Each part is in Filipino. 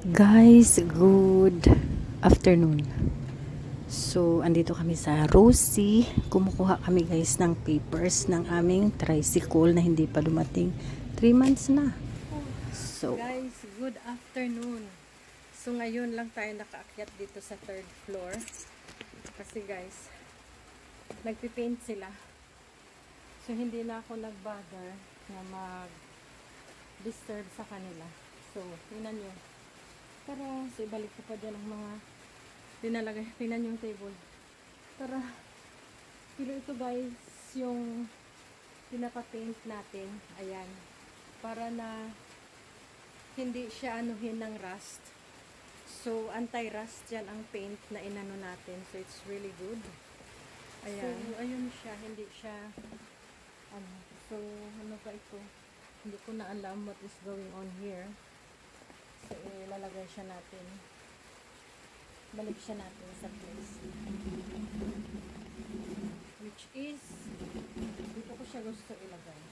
Guys, good afternoon. So, andito kami sa Rosie. Kumukuha kami guys ng papers ng aming tricycle na hindi pa dumating. 3 months na. So, guys, good afternoon. So, ngayon lang tayo nakaakyat dito sa 3rd floor. Kasi guys, nagpipaint sila. So, hindi na ako nag-bother na mag-disturb sa kanila. So, tingnan nyo. Tara, so ibalik ko pa dyan ang mga dinalagay. Tingnan yung table. Tara. Pero ito guys, yung pinaka-paint natin. Ayan. Para na hindi siya anuhin ng rust. So, anti-rust yan ang paint na inano natin. So, it's really good. Ayan. So, ayun siya. Hindi siya ano. So, ano pa ito? Hindi ko na alam what is going on here. So, ilalagay siya natin. Balik siya natin sa place. Which is, dito ko siya gusto ilagay.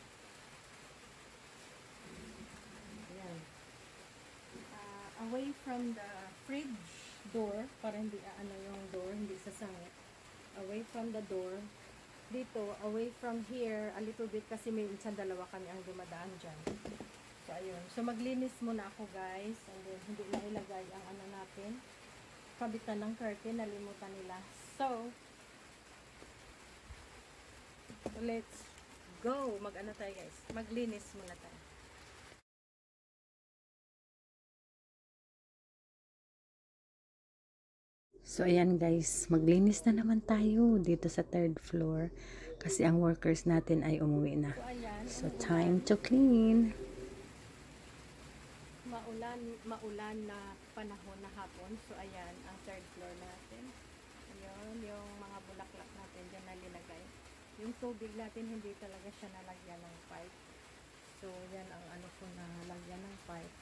Ayan. Away from the fridge door, para hindi ano yung door, hindi sasangit. Away from the door. Dito, away from here, a little bit kasi may minsan dalawa kami ang dumadaan dyan. So, ayun. So, maglinis muna ako, guys. And then, hindi na ilagay ang ano natin. Kabitan ng curtain. Nalimutan nila. So, let's go. Mag-ano tayo, guys. Maglinis muna tayo. So, ayan, guys. Maglinis na naman tayo dito sa 3rd floor. Kasi ang workers natin ay umuwi na. So, time to clean. Maulan na panahon na hapon. So, ayan, ang 3rd floor natin. Ayun, yung mga bulaklak natin dyan nalilagay. Yung tubig natin, hindi talaga siya nalagyan ng pipe. So, yan ang ano ko na lagyan ng pipe.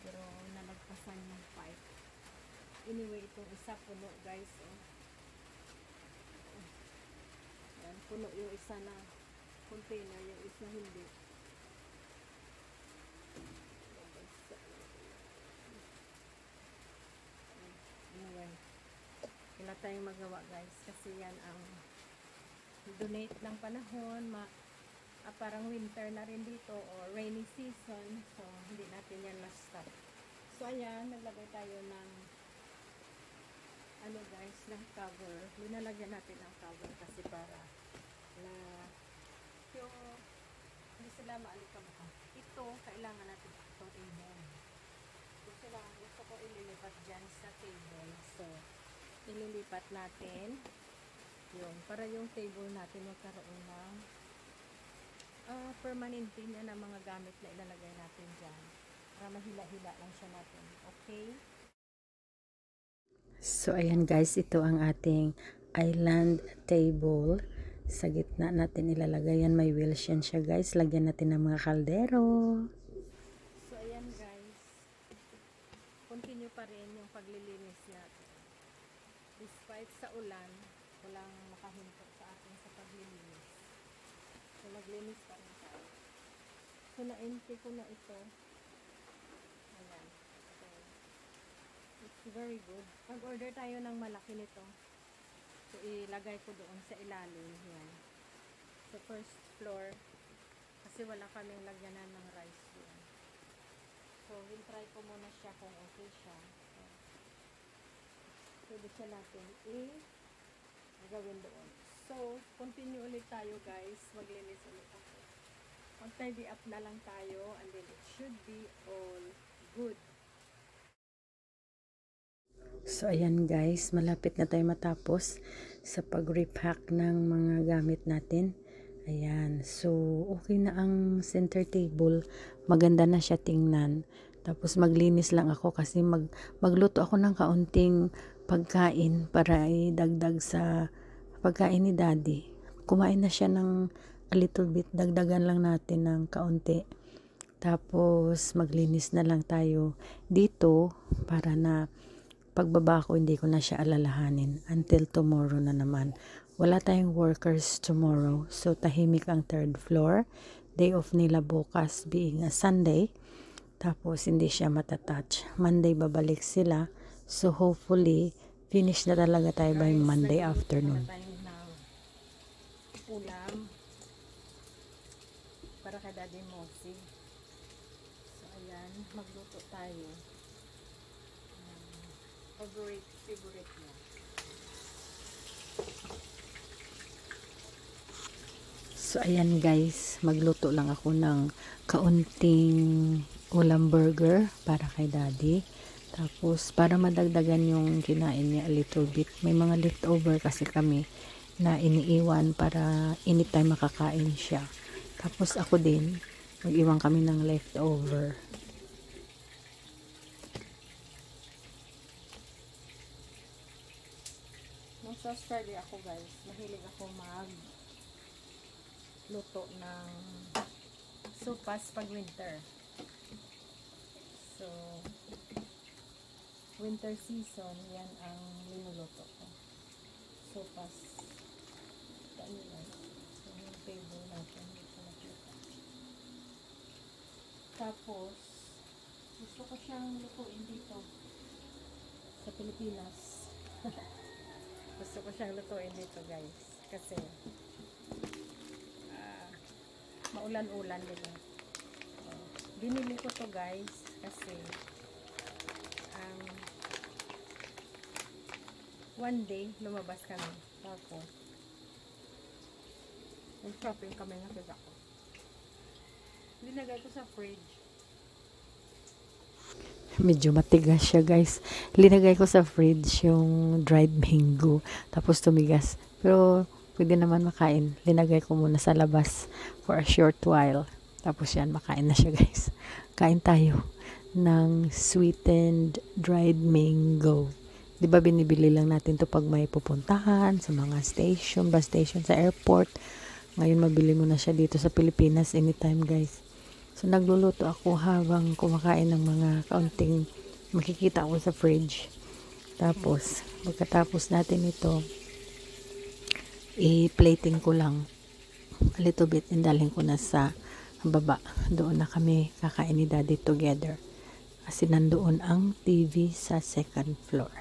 Pero, nalagpasan yung pipe. Anyway, itong isa puno, guys. Oh. Yan, puno yung isa na container, yung isa hindi. Anyway, wala tayong magawa guys kasi yan ang donate ng panahon, parang winter na rin dito or rainy season, so hindi natin yan ma-stop. So ayan, naglagay tayo ng ano guys, ng cover. Linalagyan natin ang cover kasi para na yung hindi sila maalikabaka. Ito, kailangan natin itong i-move. Gusto ko ililipat dyan sa table. So, ililipat natin yun, para yung table natin magkaroon ng permanente niya na mga gamit na ilalagay natin dyan. Para mahila-hila lang siya natin. Okay? So, ayan guys, ito ang ating island table. Sa gitna natin ilalagay yan. May wheels yan siya guys. Lagyan natin ng mga kaldero. So, ayan guys. Continue pa rin yung paglilinis natin. Despite sa ulan, walang makahinto sa atin sa paglilinis. So, maglinis pa rin tayo. So, na-empty ko na ito. Ayan. So, it's very good. Pag-order tayo ng malaki nito. So, ilagay ko doon sa ilalim. Yan. Sa first floor. Kasi wala kaming lagyanan ng rice doon. So, we'll try ko muna siya kung okay siya. So, pwede siya natin gawin doon. So, continue ulit tayo guys. Maglinis ulit ako. Mag-tidy up na lang tayo and then it should be all good. So, ayan guys. Malapit na tayo matapos sa pag-repack ng mga gamit natin. Ayan. So, okay na ang center table. Maganda na siya tingnan. Tapos, maglinis lang ako kasi magluto ako ng kaunting pagkain para idagdag sa pagkain ni Daddy. Kumain na siya ng a little bit. Dagdagan lang natin ng kaunti. Tapos, maglinis na lang tayo dito para na pagbaba ko, hindi ko na siya alalahanin until tomorrow na naman. Wala tayong workers tomorrow. So, tahimik ang 3rd floor. Day off nila bukas being a Sunday. Tapos hindi siya matatouch. Monday babalik sila. So hopefully finish na talaga tayo by Monday afternoon. Ulam para kay Daddy Mosi. So ayan, magluto tayo. Favorite niya. So ayan guys, magluto lang ako ng kaunting ulam burger para kay Daddy. Tapos para madagdagan yung kinain niya a little bit. May mga leftover kasi kami na iniiwan para anytime makakain siya. Tapos ako din, mag-iwan kami ng leftover. Nung sa Australia ako guys, mahilig ako luto ng sopas pag winter. So, winter season, yan ang linuluto ko. Sopas. So, yung table natin. Tapos, gusto ko siyang lutuin dito sa Pilipinas. Gusto ko siyang lutuin dito guys. Kasi, maulan-ulan nila. Binili ko to guys kasi one day lumabas kami tapos nag-shopping kami ng pisa ko. Linagay ko sa fridge. Medyo matigas siya guys. Linagay ko sa fridge yung dried mango tapos tumigas. Pero pwede naman makain. Linagay ko muna sa labas for a short while. Tapos yan, makain na siya guys. Kain tayo ng sweetened dried mango. Diba binibili lang natin to pag may pupuntahan sa mga station, bus station, sa airport. Ngayon mabili mo na siya dito sa Pilipinas anytime guys. So nagluluto ako habang kumakain ng mga kaunting makikita ko sa fridge. Tapos pagkatapos natin ito, i-plating ko lang a little bit and dalhin ko na sa baba. Doon na kami kakain ni Daddy together. Kasi nandoon ang TV sa second floor.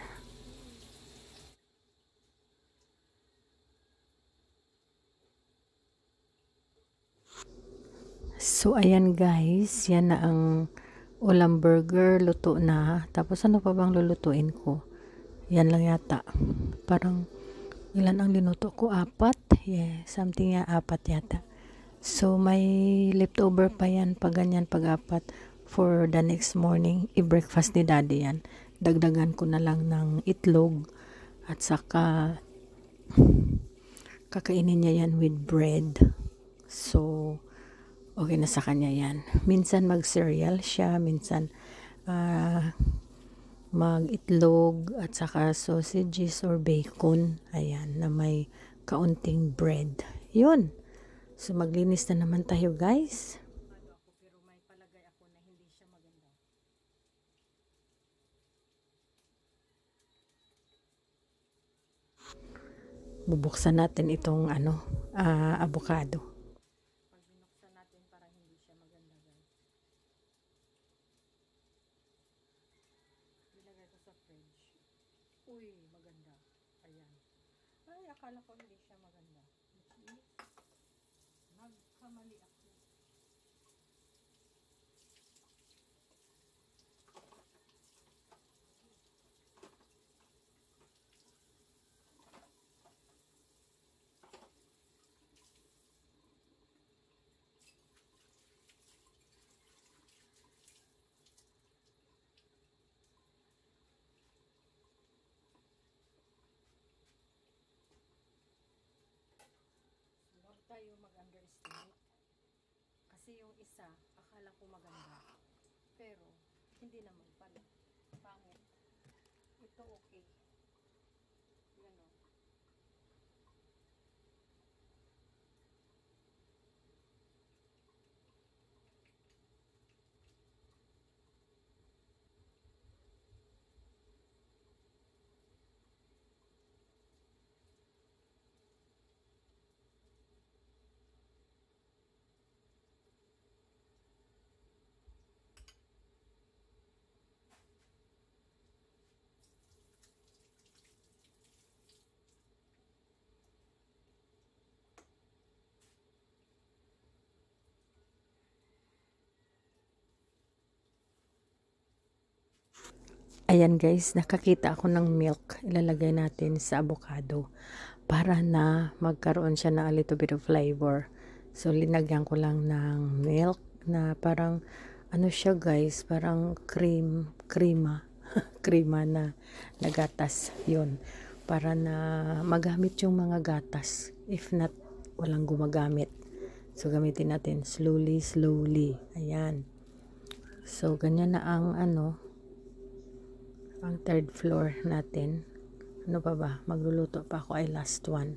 So ayan guys, yan na ang ulam burger, luto na. Tapos ano pa bang lulutuin ko? Yan lang yata. Parang ilan ang linuto ko? 4? Yeah, something 4 yata. So may leftover pa yan pag ganyan, pag 4 for the next morning. I-breakfast ni Daddy yan. Dagdagan ko na lang ng itlog at saka kakainin niya yan with bread. So okay na sa kanya yan. Minsan mag-cereal siya, minsan mag-itlog at saka sausages or bacon. Ayan, na may kaunting bread. Yun. So maglinis na naman tayo guys. Pero may palagay ako na hindi siya maganda. Bubuksan natin itong avocado. Uy, maganda. Ayan. Ay, akala ko hindi siya maganda. Nagkamali ako. Huwag tayo mag-underestimate. Kasi yung isa, akala ko maganda. Pero, hindi naman pala. Pangit. Ito okay. Yan o. Ayan guys, nakakita ako ng milk. Ilalagay natin sa avocado para na magkaroon siya ng a little bit of flavor. So, linagyan ko lang ng milk na parang, ano siya guys, parang krema. Krema na gatas. Yun. Para na magamit yung mga gatas. If not, walang gumagamit. So, gamitin natin slowly. Ayan. So, ganyan na ang ang third floor natin. Ano pa ba? Magluluto pa ako ay last one.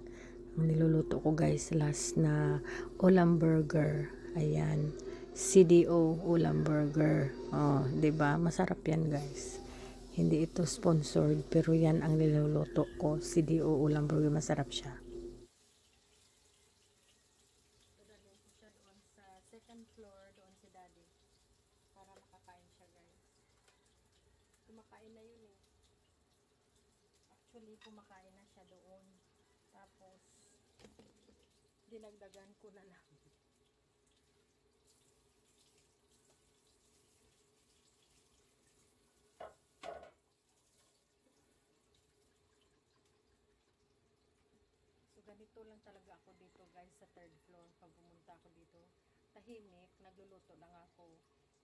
Ang niluluto ko guys, last na ulam burger. Ayan. CDO ulam burger. Oh, 'di ba? Masarap 'yan, guys. Hindi ito sponsored, pero 'yan ang niluluto ko. CDO ulam burger, masarap siya. Dadalhin ko siya doon sa second floor, doon si Daddy. Para makakain siya, guys. Kumakain na yun eh. Actually, kumakain na siya doon. Tapos, dinagdagan ko na lang. So, ganito lang talaga ako dito guys sa third floor. Pag pumunta ako dito, tahimik, nagluluto lang ako.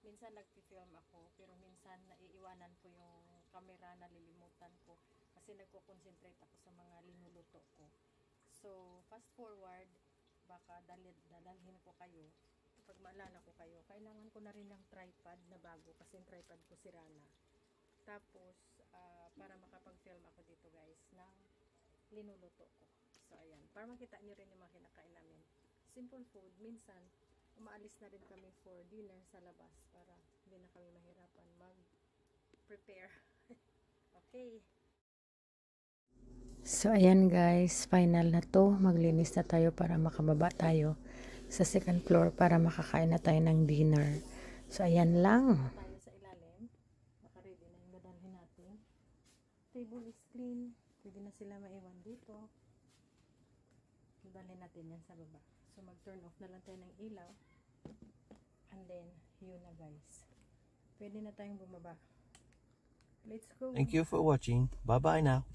Minsan nagpi-film ako, pero minsan naiiwanan ko yung camera, nalilimutan ko. Kasi nagko-concentrate ako sa mga linuluto ko. So, fast forward, baka dadalhin ko kayo. Pag maalala ko kayo, kailangan ko na rin ng tripod na bago kasi yung tripod ko sira na. Tapos, para makapag-film ako dito guys, ng linuluto ko. So, ayan. Para makita nyo rin yung mga kinakain namin. Simple food. Minsan, umaalis na rin kami for dinner sa labas para hindi na kami mahirapan mag-prepare. Okay. So, ayan guys. Final na to. Maglinis na tayo para makababa tayo sa second floor para makakain na tayo ng dinner. So, ayan lang. Tayo sa ilalim. Naka-ready na yung dadalhin natin. Table is clean. Pwede na sila maiwan dito. Dadalhin natin yan sa baba. So, mag-turn off na lang tayo ng ilaw. And then, yun na guys. Pwede na tayong bumaba. Let's go. Thank you for watching. Bye-bye now.